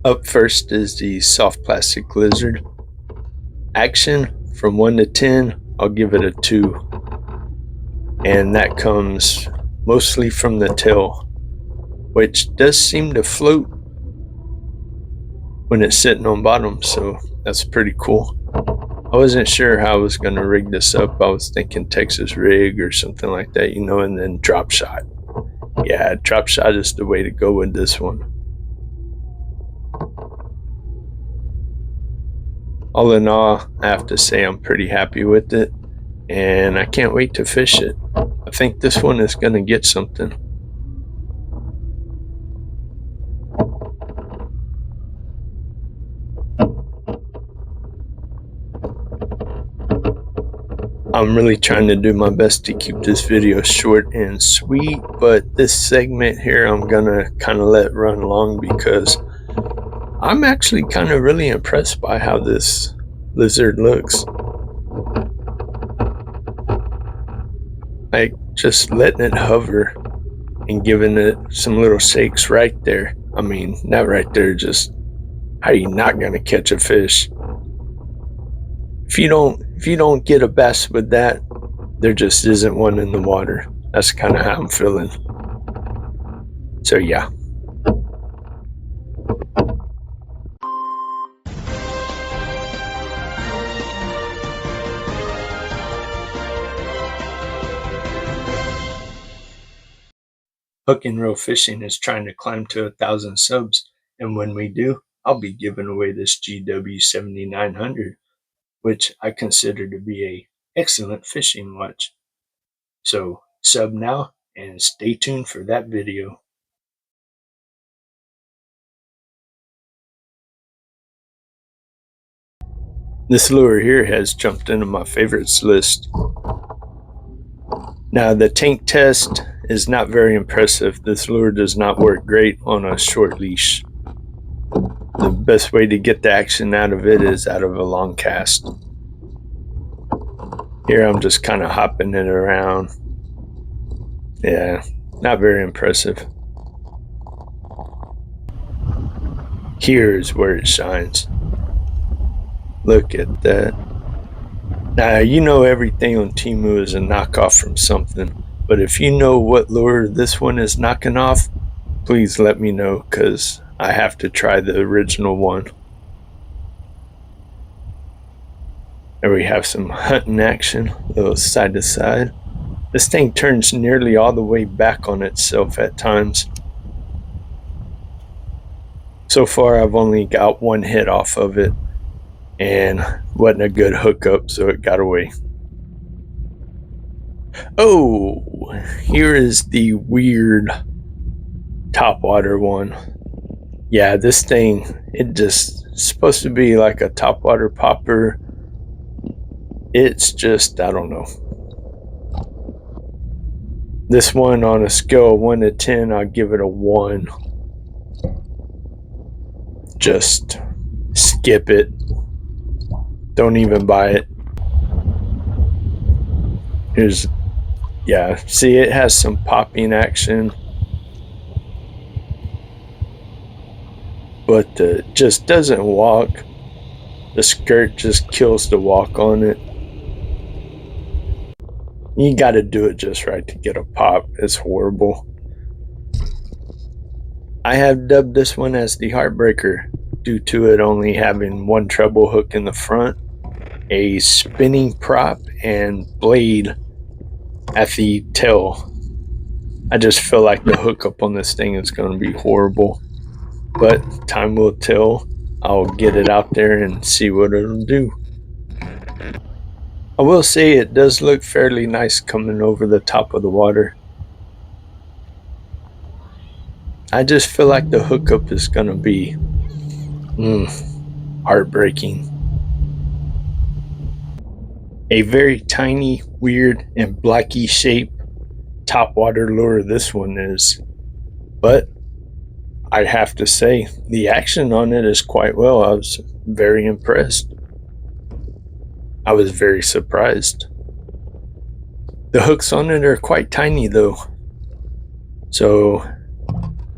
Up first is the soft plastic lizard. Action from 1 to 10, I'll give it a 2. And that comes mostly from the tail, which does seem to float when it's sitting on bottom, so that's pretty cool. I wasn't sure how I was going to rig this up. I was thinking Texas rig or something like that, and then drop shot. Yeah, drop shot is the way to go with this one. All in all, I have to say I'm pretty happy with it, and I can't wait to fish it. I think this one is going to get something. I'm really trying to do my best to keep this video short and sweet, but this segment here I'm gonna kind of let run long because I'm actually kind of really impressed by how this lizard looks. Like, just letting it hover and giving it some little shakes right there. I mean, that right there, just how you not gonna catch a fish? If you don't get a bass with that, there just isn't one in the water. That's kind of how I'm feeling. So yeah. Hook&Reel Fishing is trying to climb to 1,000 subs, and when we do, I'll be giving away this GW 7900, which I consider to be a excellent fishing watch. So sub now and stay tuned for that video. This lure here has jumped into my favorites list. Now the tank test is not very impressive. This lure does not work great on a short leash. The best way to get the action out of it is out of a long cast. Here I'm just kind of hopping it around. Yeah, not very impressive. Here's where it shines. Look at that. Now, everything on Temu is a knockoff from something, but if you know what lure this one is knocking off, please let me know, because I have to try the original one. There we have some hunting action, a little side to side. This thing turns nearly all the way back on itself at times. So far I've only got one hit off of it, and wasn't a good hookup, so it got away. Oh, here is the weird topwater one. Yeah, this thing, it just supposed to be like a topwater popper. It's just, I don't know. This one, on a scale of 1 to 10, I'll give it a 1. Just skip it. Don't even buy it. Yeah, see, it has some popping action, but just doesn't walk. The skirt just kills the walk on it. You got to do it just right to get a pop. It's horrible. I have dubbed this one as the Heartbreaker due to it only having one treble hook in the front, a spinning prop, and blade at the tail. I just feel like the hookup on this thing is going to be horrible, but time will tell. I'll get it out there and see what it'll do. I will say it does look fairly nice coming over the top of the water. I just feel like the hookup is going to be heartbreaking. A very tiny, weird, and blacky shape topwater lure this one is, but I have to say the action on it is quite well. I was very impressed. I was very surprised. The hooks on it are quite tiny though, so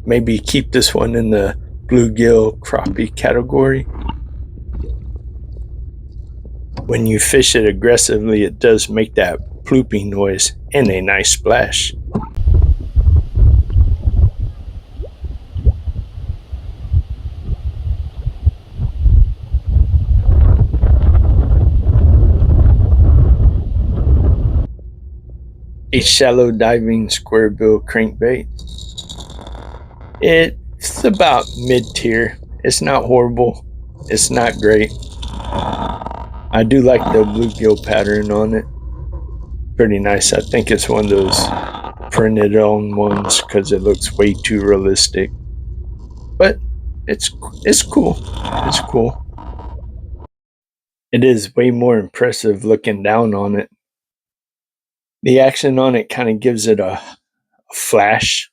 maybe keep this one in the bluegill crappie category. When you fish it aggressively, it does make that plooping noise and a nice splash. A shallow diving square bill crankbait. It's about mid-tier. It's not horrible. It's not great. I do like the bluegill pattern on it. Pretty nice. I think it's one of those printed on ones because it looks way too realistic. But it's cool. It's cool. It is way more impressive looking down on it. The action on it kind of gives it a flash.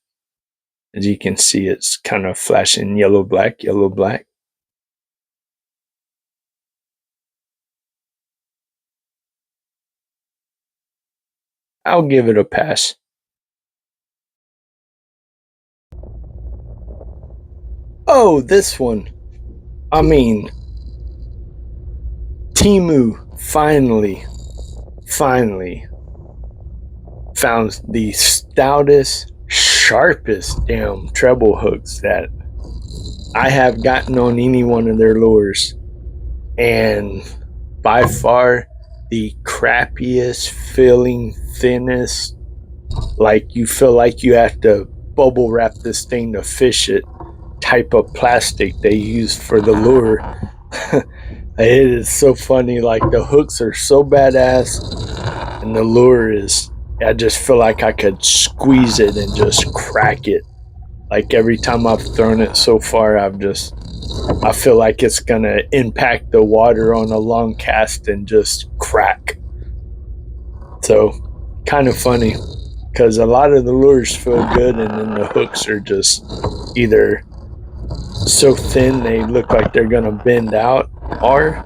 As you can see, it's kind of flashing yellow, black, yellow, black. I'll give it a pass. Oh, this one. I mean, Temu finally found the stoutest, sharpest damn treble hooks that I have gotten on any one of their lures. And by far the crappiest feeling, thinnest, like you feel like you have to bubble wrap this thing to fish it type of plastic they use for the lure. It is so funny. Like the hooks are so badass and the lure is, I just feel like I could squeeze it and just crack it. Like every time I've thrown it so far, I feel like it's gonna impact the water on a long cast and just crack. So kind of funny because a lot of the lures feel good and then the hooks are just either so thin they look like they're gonna bend out, or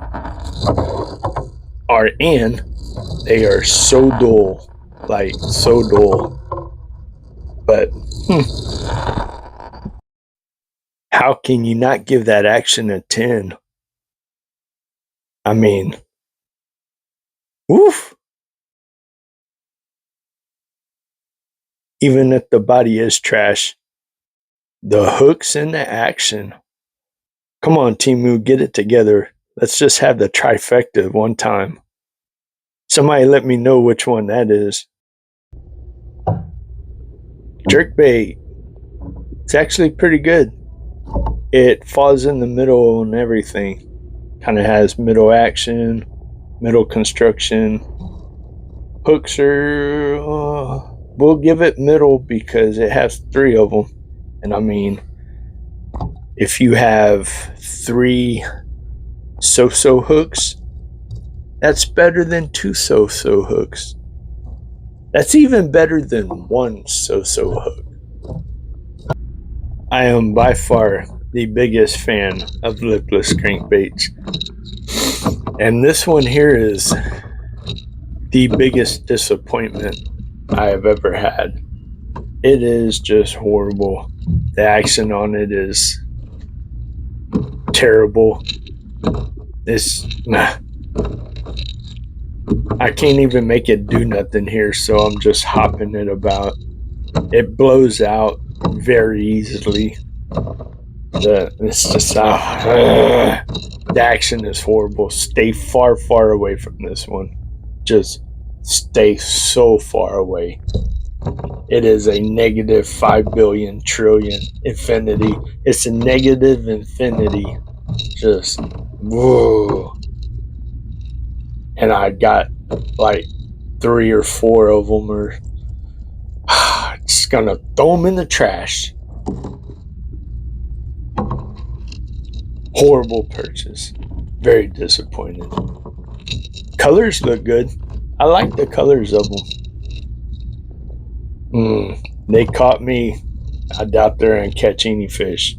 and they are so dull, like so dull. But how can you not give that action a 10? I mean, woof. Even if the body is trash, the hooks and the action. Come on, Temu, get it together. Let's just have the trifecta one time. Somebody let me know which one that is. Jerkbait. It's actually pretty good. It falls in the middle on everything. Kind of has middle action, middle construction. Hooks are, we'll give it middle because it has 3 of them. And I mean, if you have 3 so-so hooks, that's better than 2 so-so hooks. That's even better than 1 so-so hook. I am by far the biggest fan of lipless crankbaits. And this one here is the biggest disappointment I have ever had. It is just horrible. The action on it is terrible. I can't even make it do nothing here, so I'm just hopping it about. It blows out very easily. It's just the action is horrible. Stay far, far away from this one. Just stay so far away. It is a negative 5 billion trillion infinity. It's a negative infinity. Just whoa. And I got like 3 or 4 of them, or just gonna throw them in the trash. Horrible purchase. Very disappointed. Colors look good. I like the colors of them. They caught me. I doubt they're gonna catch any fish.